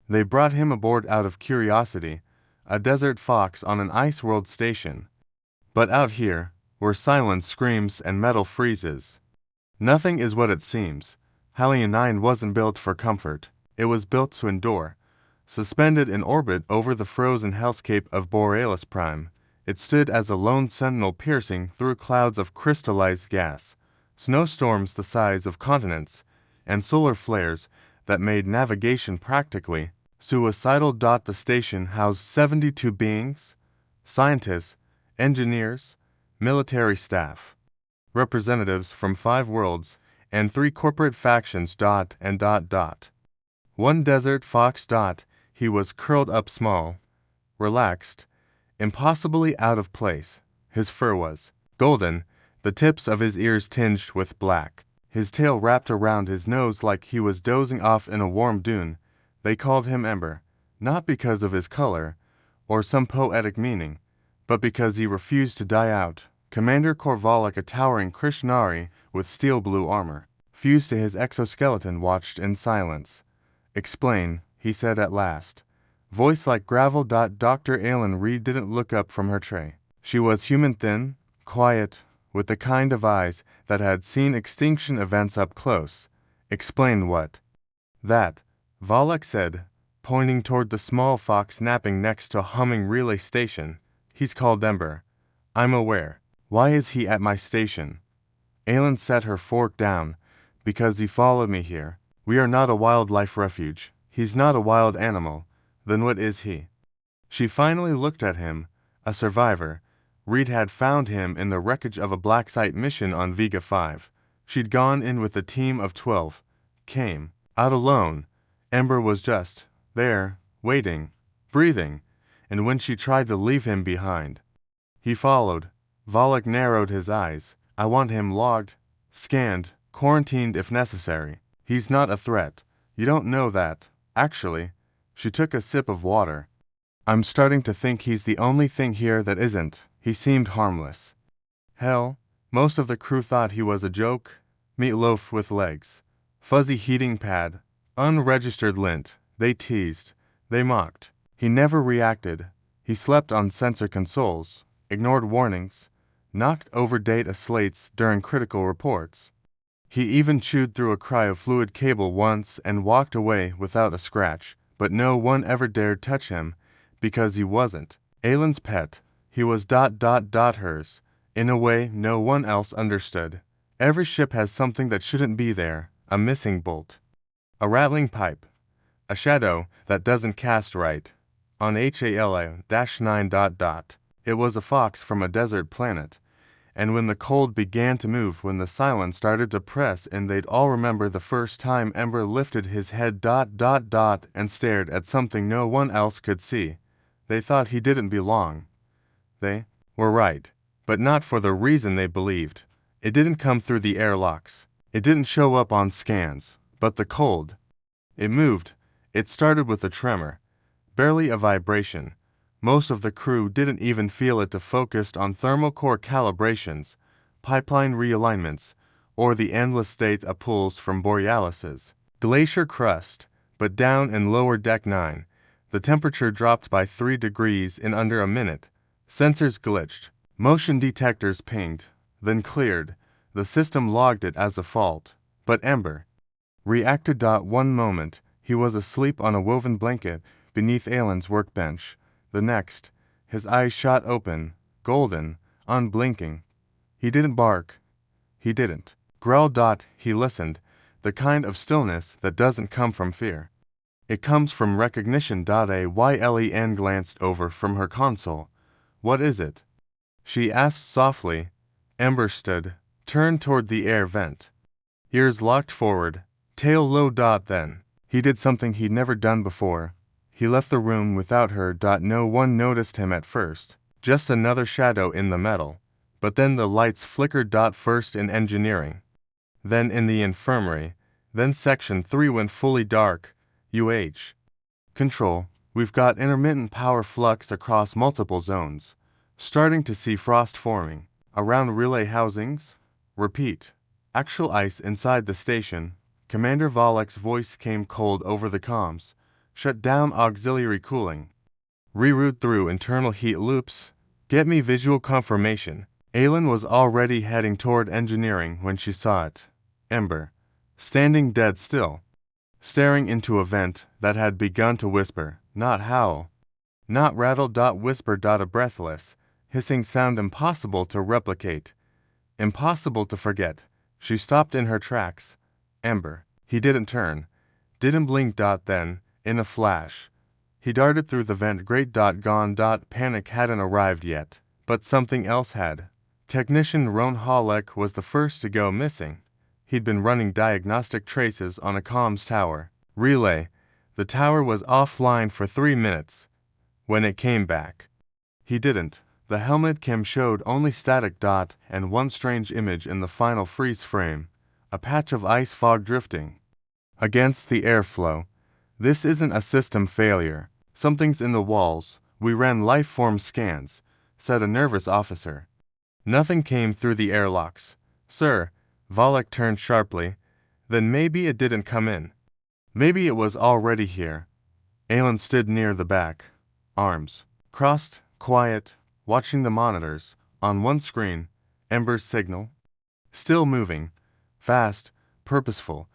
They brought him aboard out of curiosity, a desert fox on an ice world station. But out here, where silence screams and metal freezes, nothing is what it seems. Halion 9 wasn't built for comfort, it was built to endure. Suspended in orbit over the frozen hellscape of Borealis Prime, it stood as a lone sentinel piercing through clouds of crystallized gas, snowstorms the size of continents, and solar flares that made navigation practically suicidal. The station housed 72 beings, scientists, engineers, military staff, representatives from 5 worlds, and 3 corporate factions. One desert fox. He was curled up small, relaxed, impossibly out of place. His fur was golden, the tips of his ears tinged with black. His tail wrapped around his nose like he was dozing off in a warm dune. They called him Ember, not because of his color, or some poetic meaning, but because he refused to die out. Commander Korvalek, a towering Krishnari with steel blue armor, fused to his exoskeleton, watched in silence. "Explain," he said at last. Voice like gravel. Dr. Aylin Reed didn't look up from her tray. She was human, thin, quiet, with the kind of eyes that had seen extinction events up close. "Explain what?" "That," Valak said, pointing toward the small fox napping next to a humming relay station. "He's called Ember. I'm aware. Why is he at my station?" Aylin set her fork down. "Because he followed me here. We are not a wildlife refuge. He's not a wild animal. Then what is he?" She finally looked at him. A survivor. Reed had found him in the wreckage of a black site mission on Vega 5. She'd gone in with a team of 12. Came out alone. Ember was just there, waiting, breathing, and when she tried to leave him behind, he followed. Valak narrowed his eyes. "I want him logged, scanned, quarantined if necessary. He's not a threat. You don't know that, actually." She took a sip of water. "I'm starting to think he's the only thing here that isn't." He seemed harmless. Hell, most of the crew thought he was a joke. Meatloaf with legs, fuzzy heating pad, unregistered lint. They teased, they mocked. He never reacted. He slept on sensor consoles, ignored warnings, knocked over data slates during critical reports. He even chewed through a cryofluid cable once and walked away without a scratch, but no one ever dared touch him, because he wasn't Aylin's pet. He was hers, in a way no one else understood. Every ship has something that shouldn't be there, a missing bolt, a rattling pipe, a shadow that doesn't cast right. On HALI-9. It was a fox from a desert planet, and when the cold began to move, when the silence started to press, and they'd all remember the first time Ember lifted his head and stared at something no one else could see. They thought he didn't belong. They were right, but not for the reason they believed. It didn't come through the airlocks. It didn't show up on scans, but the cold. It moved. It started with a tremor, barely a vibration. Most of the crew didn't even feel it. Focused on thermal core calibrations, pipeline realignments, or the endless data pulls from Borealis's glacier crust. But down in lower deck 9, the temperature dropped by 3 degrees in under a minute. Sensors glitched, motion detectors pinged, then cleared. The system logged it as a fault. But Ember reacted. One moment, he was asleep on a woven blanket beneath Aylin's workbench. The next, his eyes shot open, golden, unblinking. He didn't bark. He didn't growl. He listened, the kind of stillness that doesn't come from fear. It comes from recognition. Aylin glanced over from her console. "What is it?" she asked softly. Ember stood, turned toward the air vent, ears locked forward, tail low. Then he did something he'd never done before. He left the room without her. No one noticed him at first, just another shadow in the metal. But then the lights flickered. First in engineering, then in the infirmary, then Section 3 went fully dark. Control, we've got intermittent power flux across multiple zones. Starting to see frost forming around relay housings. Repeat. Actual ice inside the station. Commander Valek's voice came cold over the comms. Shut down auxiliary cooling. Reroute through internal heat loops. Get me visual confirmation. Aylin was already heading toward engineering when she saw it. Ember, standing dead still, staring into a vent that had begun to whisper, not howl, not rattle. Whisper. A breathless, hissing sound impossible to replicate, impossible to forget. She stopped in her tracks. Ember. He didn't turn, didn't blink. Then, in a flash, he darted through the vent. Great. Gone. Panic hadn't arrived yet, but something else had. Technician Ron Halleck was the first to go missing. He'd been running diagnostic traces on a comms tower. Relay. The tower was offline for 3 minutes. When it came back, he didn't. The helmet cam showed only static. And one strange image in the final freeze frame. A patch of ice fog drifting against the airflow. This isn't a system failure. Something's in the walls. We ran life-form scans, said a nervous officer. Nothing came through the airlocks. Sir, Volek turned sharply. Then maybe it didn't come in. Maybe it was already here. Aylin stood near the back, arms crossed, quiet, watching the monitors. On one screen, Ember's signal. Still moving. Fast, purposeful.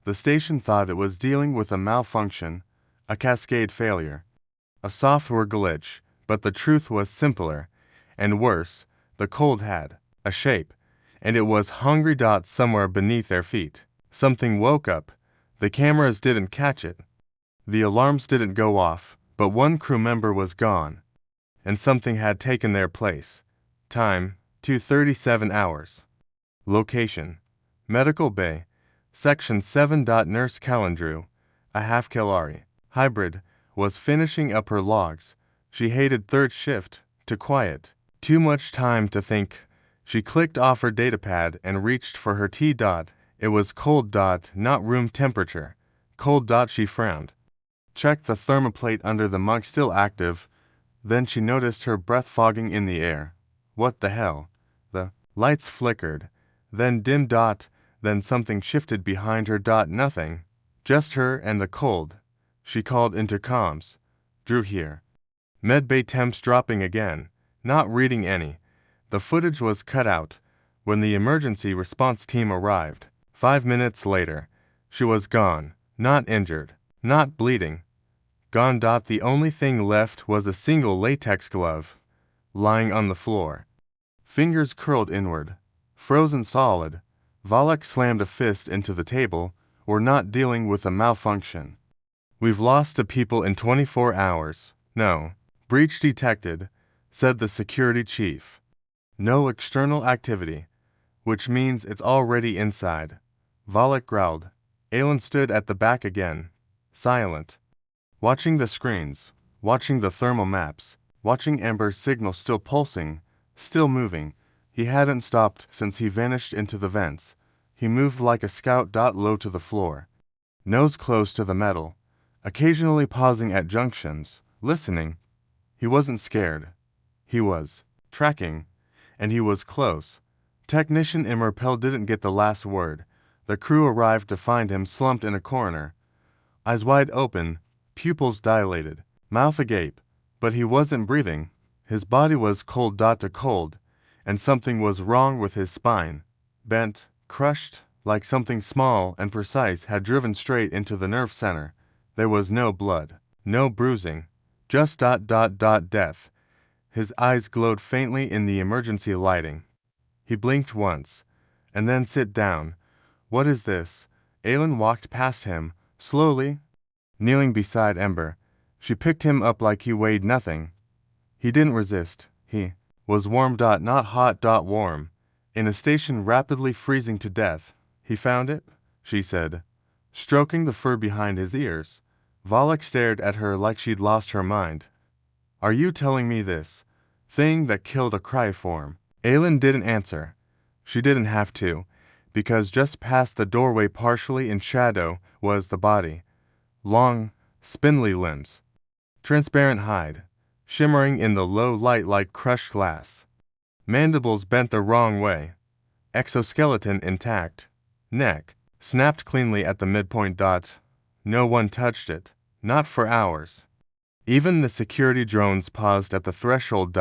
The station thought it was dealing with a malfunction, a cascade failure, a software glitch, but the truth was simpler and worse. The cold had a shape, and it was hungry. Somewhere beneath their feet. Something woke up. The cameras didn't catch it. The alarms didn't go off, but one crew member was gone, and something had taken their place. Time, 2:37 hours. Location, Medical Bay, Section 7. Nurse Calendrew, a half-Kelari hybrid, was finishing up her logs. She hated third shift. To quiet. Too much time to think. She clicked off her datapad and reached for her tea. It was cold. Not room temperature. Cold. She frowned. Checked the thermoplate under the mug, still active. Then she noticed her breath fogging in the air. What the hell? The lights flickered, then dimmed. Then something shifted behind her. Nothing. Just her and the cold. She called into comms. Drew here. Medbay temps dropping again. Not reading any. The footage was cut out when the emergency response team arrived. 5 minutes later, she was gone. Not injured. Not bleeding. Gone. The only thing left was a single latex glove, lying on the floor. Fingers curled inward. Frozen solid. Volek slammed a fist into the table. We're not dealing with a malfunction. We've lost 2 people in 24 hours. No. Breach detected, said the security chief. No external activity, which means it's already inside. Volek growled. Aylin stood at the back again, silent, watching the screens, watching the thermal maps, watching Ember's signal still pulsing, still moving. He hadn't stopped since he vanished into the vents. He moved like a scout. Low to the floor, nose close to the metal, occasionally pausing at junctions, listening. He wasn't scared. He was tracking, and he was close. Technician Ember didn't get the last word. The crew arrived to find him slumped in a corner, eyes wide open, pupils dilated, mouth agape. But he wasn't breathing. His body was cold. To cold, and something was wrong with his spine. Bent, crushed, like something small and precise had driven straight into the nerve center. There was no blood, no bruising, just death. His eyes glowed faintly in the emergency lighting. He blinked once, and then sit down. What is this? Aylin walked past him, slowly, kneeling beside Ember. She picked him up like he weighed nothing. He didn't resist. He was warm. Not hot. Warm. In a station rapidly freezing to death. He found it, she said, stroking the fur behind his ears. Volek stared at her like she'd lost her mind. Are you telling me this thing that killed a cryoform? Aylin didn't answer. She didn't have to, because just past the doorway, partially in shadow, was the body. Long, spindly limbs. Transparent hide, shimmering in the low light like crushed glass. Mandibles bent the wrong way. Exoskeleton intact. Neck, snapped cleanly at the midpoint. No one touched it. Not for hours. Even the security drones paused at the threshold.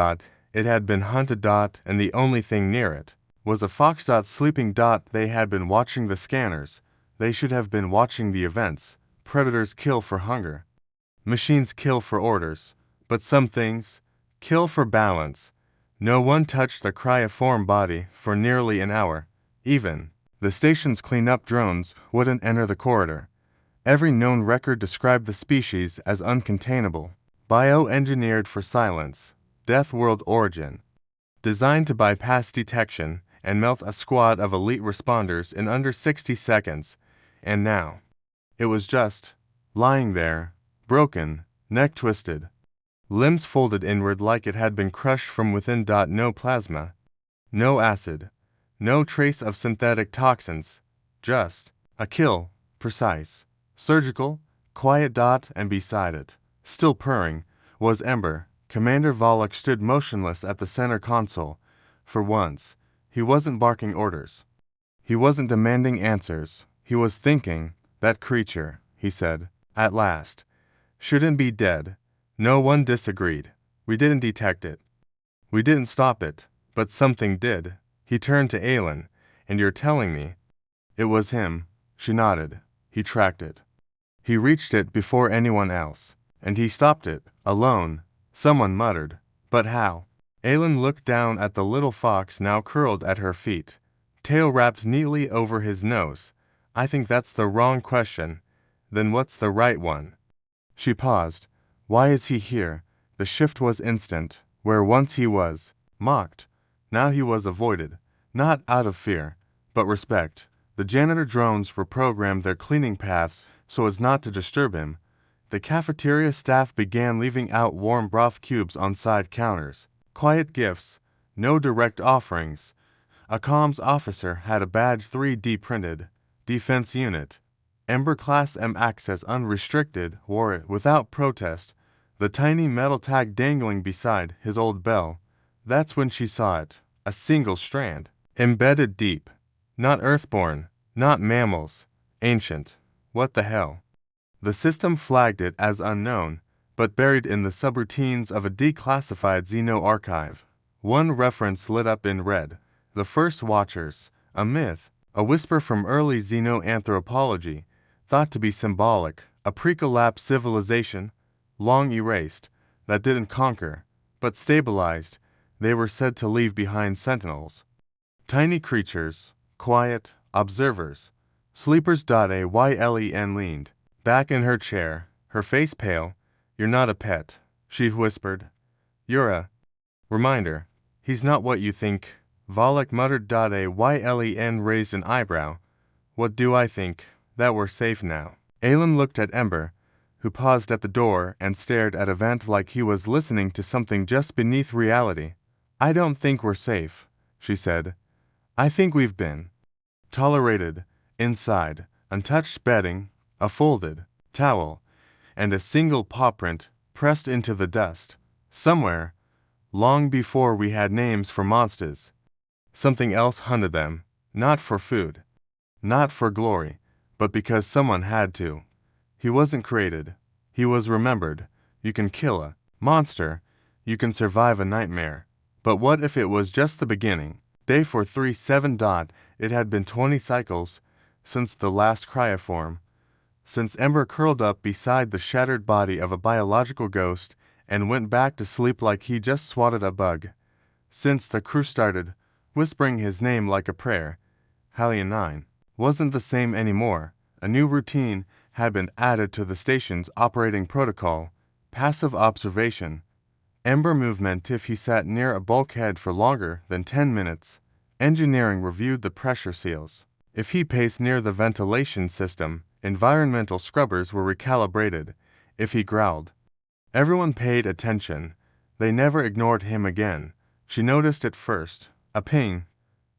It had been hunted. And the only thing near it was a fox. Sleeping. They had been watching the scanners. They should have been watching the events. Predators kill for hunger. Machines kill for orders. But some things kill for balance. No one touched the cryophorum body for nearly an hour. Even the station's cleanup drones wouldn't enter the corridor. Every known record described the species as uncontainable, bioengineered for silence, death world origin, designed to bypass detection and melt a squad of elite responders in under 60 seconds. And now, it was just lying there, broken, neck twisted, limbs folded inward like it had been crushed from within. No plasma, no acid, no trace of synthetic toxins, just a kill, precise, surgical, quiet. And beside it, still purring, was Ember. Commander Volok stood motionless at the center console. For once, he wasn't barking orders. He wasn't demanding answers. He was thinking. That creature, he said, at last, shouldn't be dead. No one disagreed. We didn't detect it. We didn't stop it, but something did. He turned to Aylin. And you're telling me? It was him. She nodded. He tracked it. He reached it before anyone else. And he stopped it, alone. Someone muttered. But how? Aylin looked down at the little fox now curled at her feet, tail wrapped neatly over his nose. I think that's the wrong question. Then what's the right one? She paused. Why is he here? The shift was instant. Where once he was mocked, now he was avoided. Not out of fear, but respect. The janitor drones reprogrammed their cleaning paths so as not to disturb him. The cafeteria staff began leaving out warm broth cubes on side counters. Quiet gifts, no direct offerings. A comms officer had a badge 3D printed. Defense unit. Ember Class M access unrestricted, wore it without protest. The tiny metal tag dangling beside his old bell. That's when she saw it. A single strand. Embedded deep. Not earthborn. Not mammals. Ancient. What the hell? The system flagged it as unknown, but buried in the subroutines of a declassified Xeno archive. One reference lit up in red. The First Watchers. A myth. A whisper from early xenoanthropology, thought to be symbolic. A pre-collapse civilization, long erased, that didn't conquer, but stabilized. They were said to leave behind sentinels. Tiny creatures, quiet, observers. Sleepers. Aylin leaned back in her chair, her face pale. You're not a pet, she whispered. You're a reminder. He's not what you think. Volok muttered. Aylin raised an eyebrow. What do I think? That we're safe now. Aylin looked at Ember, who paused at the door and stared at Avant like he was listening to something just beneath reality. I don't think we're safe, she said. I think we've been tolerated. Inside, untouched bedding, a folded towel, and a single paw print pressed into the dust. Somewhere, long before we had names for monsters, something else hunted them, not for food, not for glory, but because someone had to. He wasn't created. He was remembered. You can kill a monster. You can survive a nightmare. But what if it was just the beginning? Day 437. It had been 20 cycles since the last cryophorum, since Ember curled up beside the shattered body of a biological ghost and went back to sleep like he just swatted a bug. Since the crew started whispering his name like a prayer. Hallion 9 wasn't the same anymore. A new routine had been added to the station's operating protocol. Passive observation. Ember movement if he sat near a bulkhead for longer than 10 minutes. Engineering reviewed the pressure seals. If he paced near the ventilation system, environmental scrubbers were recalibrated. If he growled, everyone paid attention. They never ignored him again. She noticed it first. A ping.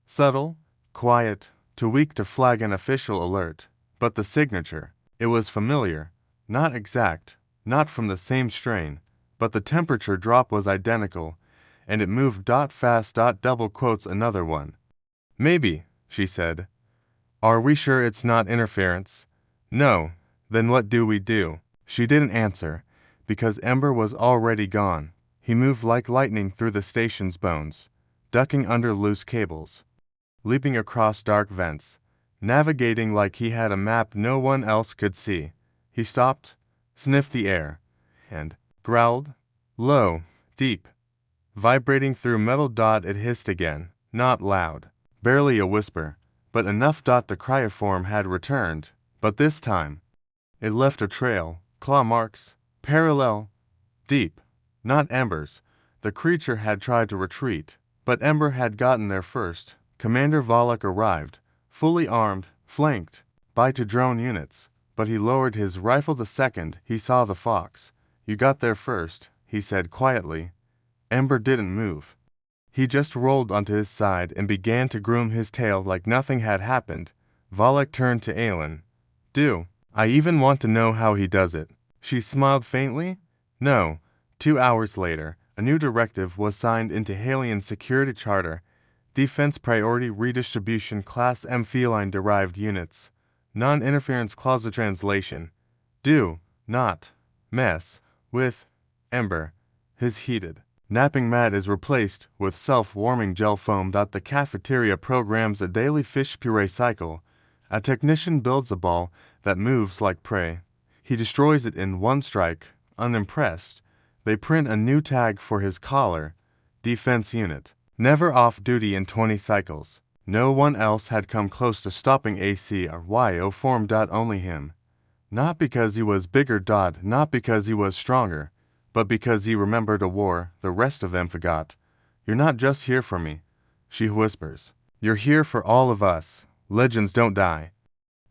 Subtle, quiet, too weak to flag an official alert. But the signature. It was familiar. Not exact. Not from the same strain. But the temperature drop was identical. And it moved. Fast. Double quotes another one. Maybe, she said. Are we sure it's not interference? No. Then what do we do? She didn't answer, because Ember was already gone. He moved like lightning through the station's bones, ducking under loose cables, leaping across dark vents, navigating like he had a map no one else could see. He stopped, sniffed the air, and growled. Low, deep, vibrating through metal. It hissed again, not loud, barely a whisper, but enough. The cryoform had returned, but this time, it left a trail, claw marks, parallel, deep, not Ember's. The creature had tried to retreat, but Ember had gotten there first. Commander Volok arrived, fully armed, flanked by 2 drone units, but he lowered his rifle the second he saw the fox. You got there first, he said quietly. Ember didn't move. He just rolled onto his side and began to groom his tail like nothing had happened. Volok turned to Aelin. Do I even want to know how he does it? She smiled faintly. No. 2 hours later, a new directive was signed into Halion Security Charter. Defense Priority Redistribution Class M Feline-derived units. Non-interference clause. Translation. Do not mess with Ember. His heated, napping mat is replaced with self-warming gel foam. The cafeteria programs a daily fish puree cycle. A technician builds a ball that moves like prey. He destroys it in 1 strike. Unimpressed, they print a new tag for his collar. Defense unit. Never off duty in 20 cycles. No one else had come close to stopping AC or YO form. Only him. Not because he was bigger. Not because he was stronger, but because he remembered a war the rest of them forgot. You're not just here for me, she whispers. You're here for all of us. Legends don't die.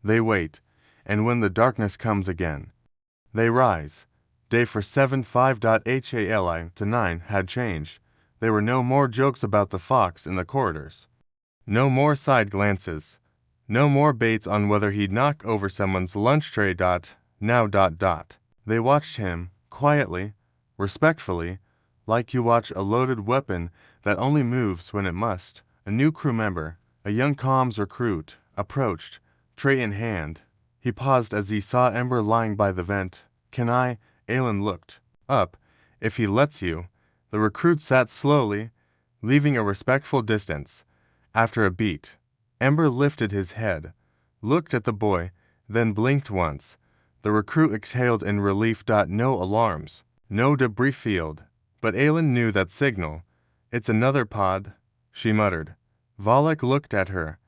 They wait, and when the darkness comes again, they rise. Day for 7-5. HALI to 9 had changed. There were no more jokes about the fox in the corridors. No more side glances. No more baits on whether he'd knock over someone's lunch tray. Now. They watched him, quietly, respectfully, like you watch a loaded weapon that only moves when it must. A new crew member, a young comms recruit, approached, tray in hand. He paused as he saw Ember lying by the vent. Can I? Aelin looked up. If he lets you. The recruit sat slowly, leaving a respectful distance. After a beat, Ember lifted his head, looked at the boy, then blinked once. The recruit exhaled in relief. No alarms, no debris field. But Aelin knew that signal. It's another pod, she muttered. Volok looked at her.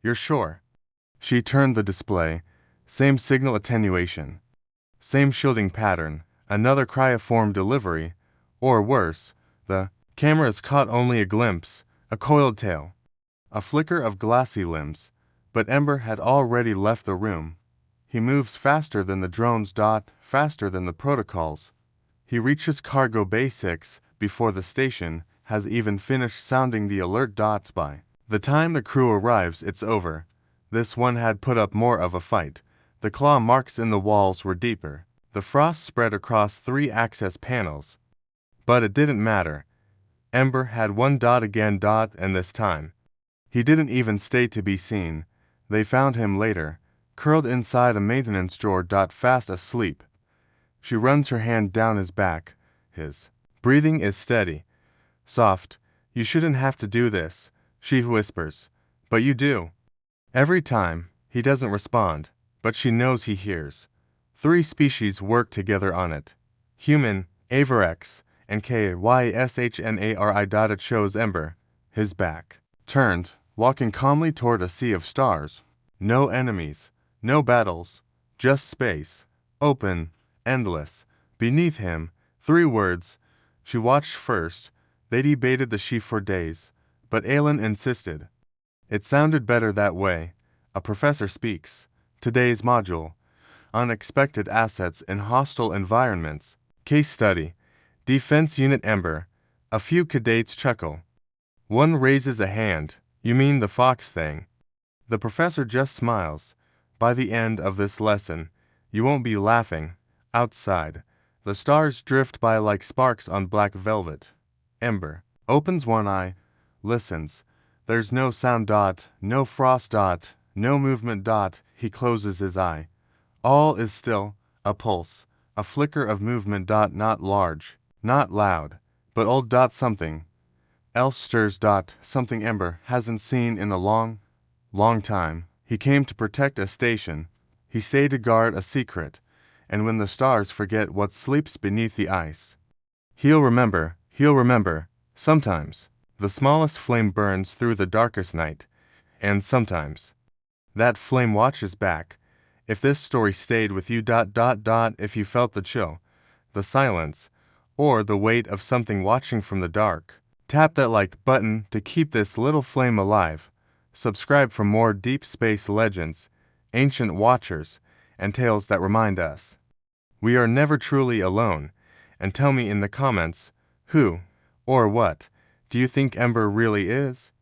You're sure? She turned the display. Same signal attenuation. Same shielding pattern. Another cryoform delivery. Or worse, the cameras caught only a glimpse, a coiled tail, a flicker of glassy limbs. But Ember had already left the room. He moves faster than the drones. Faster than the protocols. He reaches cargo bay 6 before the station has even finished sounding the alert. By the time the crew arrives, it's over. This one had put up more of a fight. The claw marks in the walls were deeper. The frost spread across 3 access panels. But it didn't matter. Ember had 1. Again. And this time, he didn't even stay to be seen. They found him later, curled inside a maintenance drawer. Fast asleep. She runs her hand down his back. His breathing is steady, soft. You shouldn't have to do this, she whispers. But you do. Every time, he doesn't respond, but she knows he hears. 3 species work together on it. Human, Avarex, and Kyshhnari. It shows Ember, his back turned, walking calmly toward a sea of stars. No enemies, no battles, just space, open, endless. Beneath him, 3 words. She watched first. They debated the sheaf for days, but Aelin insisted. It sounded better that way. A professor speaks. Today's module. Unexpected assets in hostile environments. Case study. Defense Unit Ember. A few cadets chuckle. One raises a hand. You mean the fox thing? The professor just smiles. By the end of this lesson, you won't be laughing. Outside, the stars drift by like sparks on black velvet. Ember opens one eye, listens. There's no sound. No frost. No movement. He closes his eye. All is still, a pulse, A flicker of movement. Not large, not loud, but old. Something else stirs. Something Ember hasn't seen in a long, long time. He came to protect a station. He stayed to guard a secret. And when the stars forget what sleeps beneath the ice, he'll remember, sometimes. The smallest flame burns through the darkest night, and sometimes that flame watches back. If this story stayed with you. If you felt the chill, the silence, or the weight of something watching from the dark, tap that like button to keep this little flame alive. Subscribe for more deep space legends, ancient watchers, and tales that remind us we are never truly alone. And tell me in the comments, who or what do you think Ember really is?